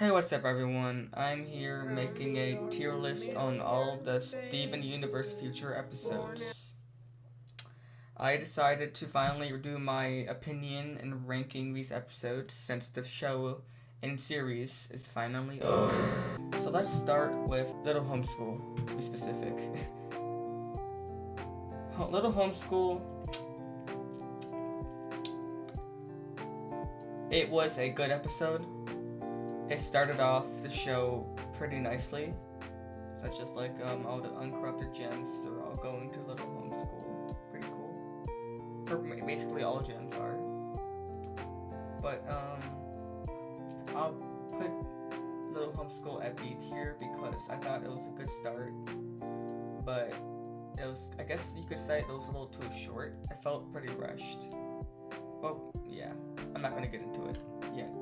Hey, what's up, everyone? I'm here making a tier list on all of the Steven Universe future episodes. I decided to finally do my opinion and ranking these episodes since the show and series is finally over. So let's start with Little Homeschool, to be specific. Little Homeschool, it was a good episode. It started off the show pretty nicely, such as all the uncorrupted gems are all going to Little Homeschool. Pretty cool. Or basically all gems are. But I'll put Little Homeschool at B tier because I thought it was a good start. But it was, I guess you could say it was a little too short. I felt pretty rushed. Well, yeah, I'm not gonna get into it yet.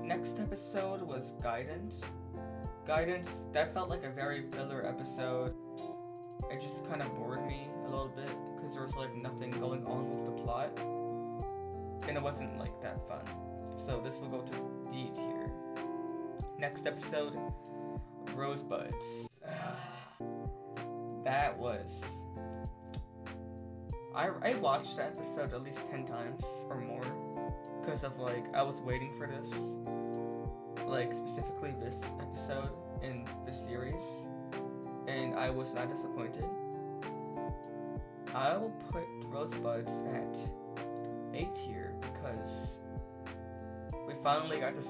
Next episode was Guidance. Guidance, that felt like a very filler episode. It just kind of bored me a little bit because there was nothing going on with the plot. And it wasn't that fun. So this will go to D tier. Next episode, Rosebuds. That was... I watched that episode at least 10 times or more. Because of I was waiting for this. Specifically this episode in this series, and I was not disappointed. I will put Rosebuds at A tier because we finally got to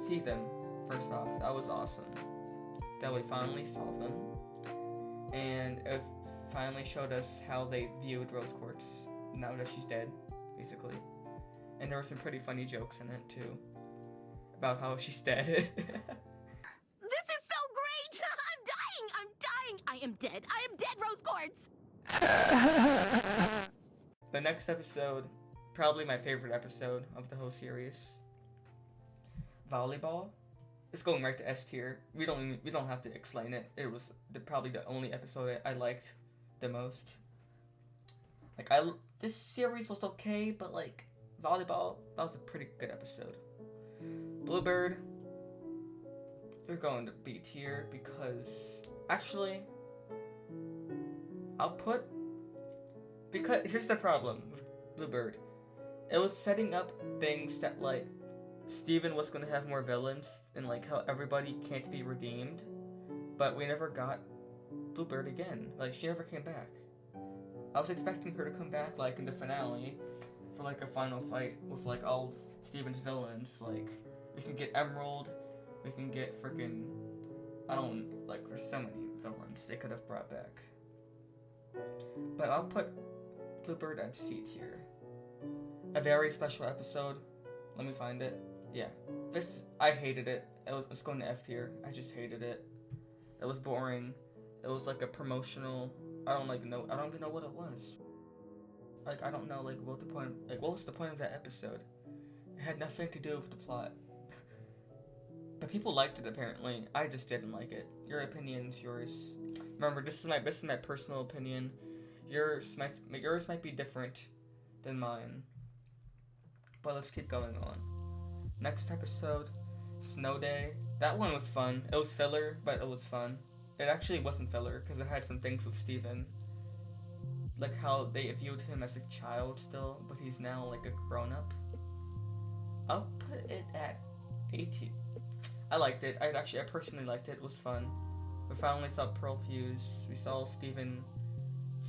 see them. First off, that was awesome. That we finally saw them, and it finally showed us how they viewed Rose Quartz now that she's dead, basically. And there were some pretty funny jokes in it too. About how she's dead. This is so great! I'm dying! I am dead, Rose Quartz! The next episode, probably my favorite episode of the whole series. Volleyball. It's going right to S tier. We don't have to explain it. It was probably the only episode I liked the most. This series was okay, but Volleyball, that was a pretty good episode. Bluebird, you're going to B tier because actually because here's the problem with Bluebird. It was setting up things that Steven was gonna have more villains and how everybody can't be redeemed, but we never got Bluebird again. She never came back. I was expecting her to come back in the finale for a final fight with all of Steven's villains. We can get Emerald, we can get freaking, there's so many villains they could have brought back. But I'll put Bluebird at C tier. A very special episode. Let me find it. Yeah. I hated it. It's going to F tier. I just hated it. It was boring. It was a promotional, I don't even know what it was. I don't know what the point, what was the point of that episode? It had nothing to do with the plot. But people liked it apparently. I just didn't like it. Your opinion's yours. Remember, this is my personal opinion. Yours might be different than mine. But let's keep going on. Next episode, Snow Day. That one was fun. It was filler, but it was fun. It actually wasn't filler because it had some things with Steven. How they viewed him as a child still, but he's now a grown-up. I'll put it at 18. I liked it. I personally liked it. It was fun. We finally saw Pearl fuse. We saw Steven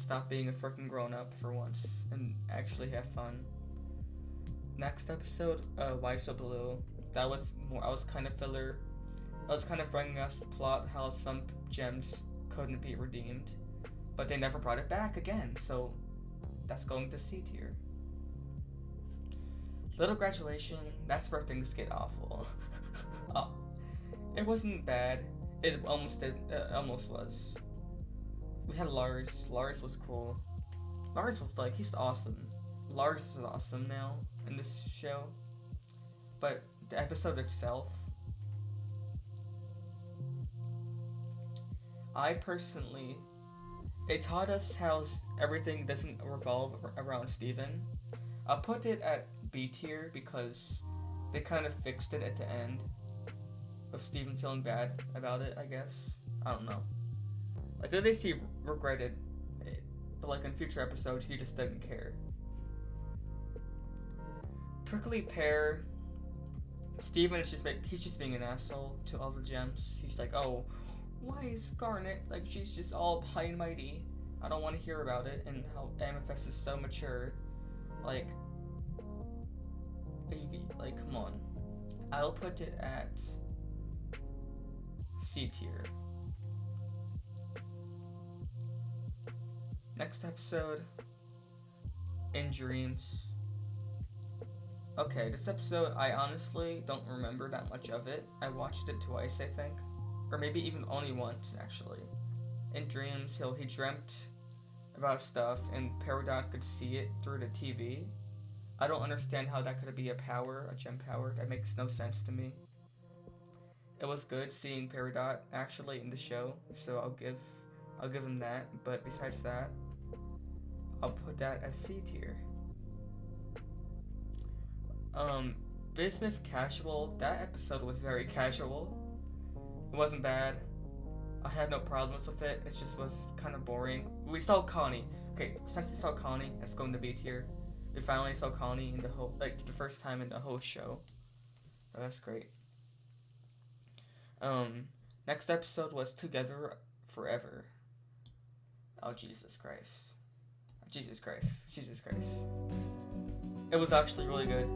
stop being a freaking grown-up for once and actually have fun. Next episode, Why So Blue. That was kind of filler. I was kind of bringing us the plot how some gems couldn't be redeemed. But they never brought it back again, so that's going to C tier. Little Graduation, that's where things get awful. Oh, it wasn't bad. It almost was. We had Lars. Lars was cool. Lars was he's awesome. Lars is awesome now in this show. But the episode itself, it taught us how everything doesn't revolve around Steven. I'll put it at B tier because they kind of fixed it at the end. With Steven feeling bad about it, I guess. I don't know. Like, at least he regretted it. But like in future episodes, he just didn't care. Prickly Pear. Steven is he's just being an asshole to all the gems. He's like, oh, why is Garnet, like, she's just all high and mighty. I don't want to hear about it, and how Amethyst is so mature. Like, come on. I'll put it at C tier. Next episode, In Dreams. Okay, this episode, I honestly don't remember that much of it. I watched it twice, I think. Or maybe even only once, actually. In Dreams, he dreamt about stuff, and Peridot could see it through the TV. I don't understand how that could be a power, a gem power. That makes no sense to me. It was good seeing Peridot actually in the show, so I'll give him that. But besides that, I'll put that as C tier. Bismuth Casual, that episode was very casual. It wasn't bad. I had no problems with it. It just was kind of boring. We saw Connie. Okay, since we saw Connie, it's going to be tier. We finally saw Connie in the whole, like, the first time in the whole show. Oh, that's great. Next episode was Together Forever. Oh, Jesus Christ. Jesus Christ. Jesus Christ. It was actually really good.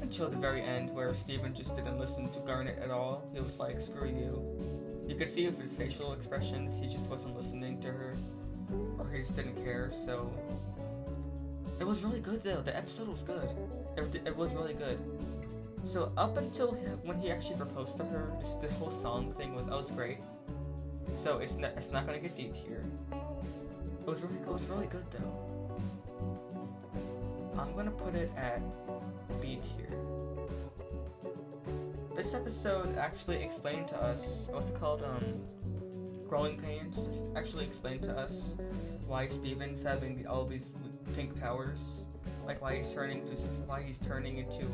Until the very end, where Steven just didn't listen to Garnet at all. He was like, screw you. You could see with his facial expressions, he just wasn't listening to her. Or he just didn't care, so... It was really good though, the episode was good. It was really good. So up until when he actually proposed to her, just the whole song thing was great. So it's not gonna get D tier. It was really good though. I'm gonna put it at B tier. This episode actually explained to us, what's it called, Growing Pains, actually explained to us why Steven's having all these pink powers, like why he's turning into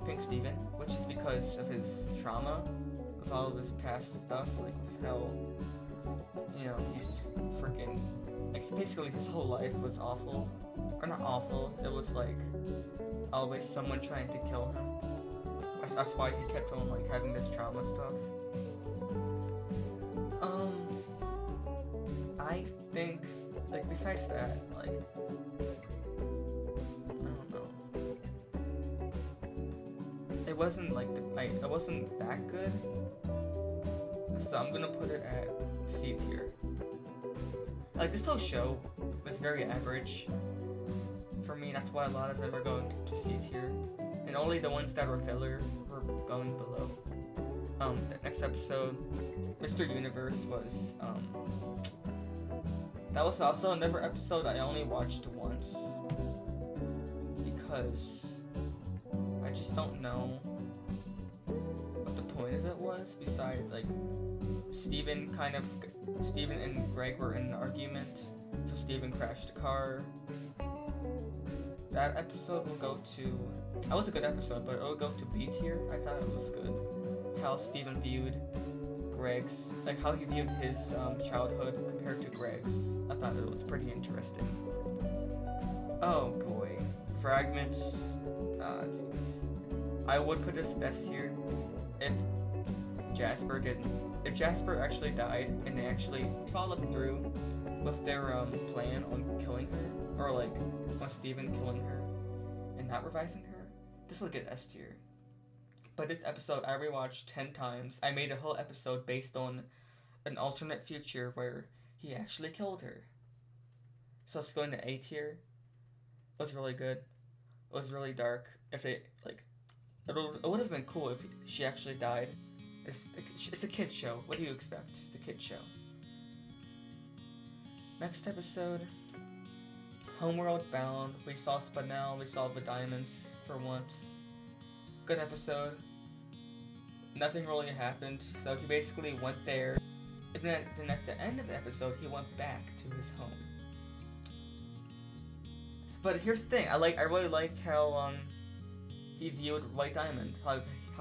Pink Steven, which is because of his trauma, with all of his past stuff, like with how, you know, he's freaking, like, basically his whole life was awful, or not awful, it was like always someone trying to kill him. That's why he kept on like having this trauma stuff. I think, like, besides that, like, I don't know. It wasn't like it wasn't that good. So I'm gonna put it at C tier. Like, this whole show was very average for me. That's why a lot of them are going to C tier, and only the ones that were filler were going below. The next episode, Mr. Universe, was that was also another episode I only watched once because I just don't know what the point of it was, besides like Steven and Greg were in an argument, so Steven crashed the car. That episode will go to, that was a good episode, but it will go to B tier. I thought it was good. How Steven viewed Greg's, like how he viewed his childhood compared to Greg's. I thought it was pretty interesting. Oh boy. Fragments. Jeez. I would put this S tier if Jasper actually died and they actually followed through with their plan on killing her, or like on Steven killing her and not reviving her. This would get S tier. But this episode I rewatched 10 times. I made a whole episode based on an alternate future where he actually killed her. So it's going to A tier. It was really good. It was really dark. If it, like, it would have been cool if she actually died. It's a kid's show. What do you expect? It's a kid's show. Next episode, Homeworld Bound. We saw Spinel. We saw the diamonds for once. Good episode. Nothing really happened, so he basically went there, and then at the end of the episode, he went back to his home. But here's the thing: I really liked how he viewed White Diamond, how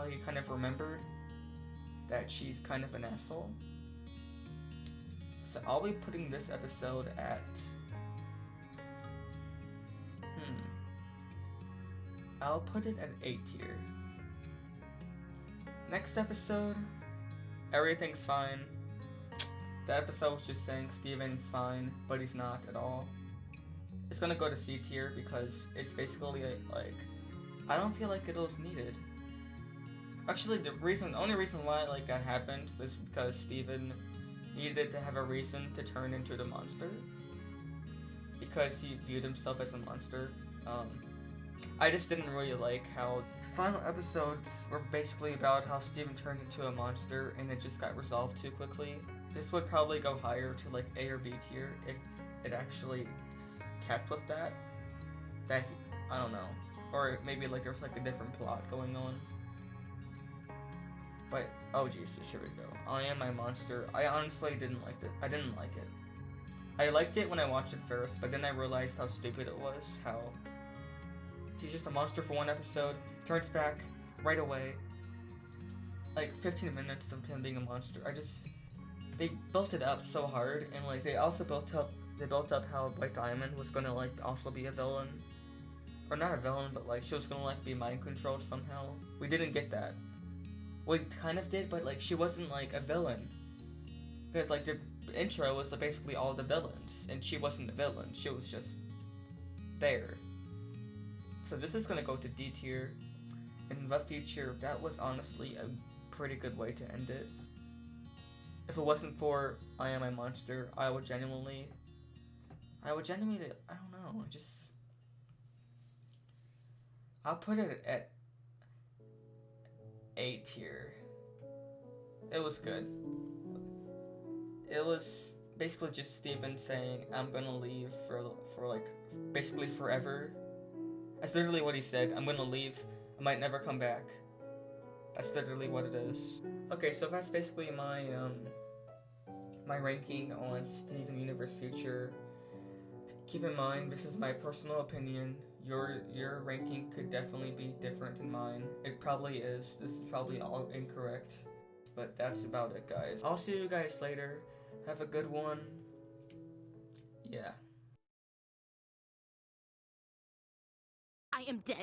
he kind of remembered that she's kind of an asshole. So I'll be putting this episode at I'll put it at A tier. Next episode, everything's fine. The episode was just saying Steven's fine, but he's not at all. It's gonna go to C tier because it's basically like I don't feel like it was needed. Actually, the only reason why like that happened was because Steven needed to have a reason to turn into the monster because he viewed himself as a monster. I just didn't really like how final episodes were basically about how Steven turned into a monster and it just got resolved too quickly. This would probably go higher to like A or B tier if it actually kept with that. I don't know. Or maybe like there's like a different plot going on. But, oh Jesus, here we go. I Am My Monster. I honestly didn't like it. I didn't like it. I liked it when I watched it first, but then I realized how stupid it was. How he's just a monster for one episode, turns back right away. Like 15 minutes of him being a monster. They built it up so hard, and like they also built up how White Diamond was gonna like also be a villain. Or not a villain, but like she was gonna like be mind controlled somehow. We didn't get that. We kind of did, but like she wasn't like a villain. Because like the intro was basically all the villains, and she wasn't the villain. She was just there. So this is gonna go to D tier. In the future, that was honestly a pretty good way to end it. If it wasn't for I Am My Monster, I would genuinely, I don't know, I'll put it at A tier. It was good. It was basically just Steven saying, I'm gonna leave for like, basically forever. That's literally what he said. I'm gonna leave. I might never come back. That's literally what it is. Okay, so that's basically my my ranking on Steven Universe Future. Keep in mind, this is my personal opinion. Your ranking could definitely be different than mine. It probably is. This is probably all incorrect. But that's about it, guys. I'll see you guys later. Have a good one. Yeah. I am dead.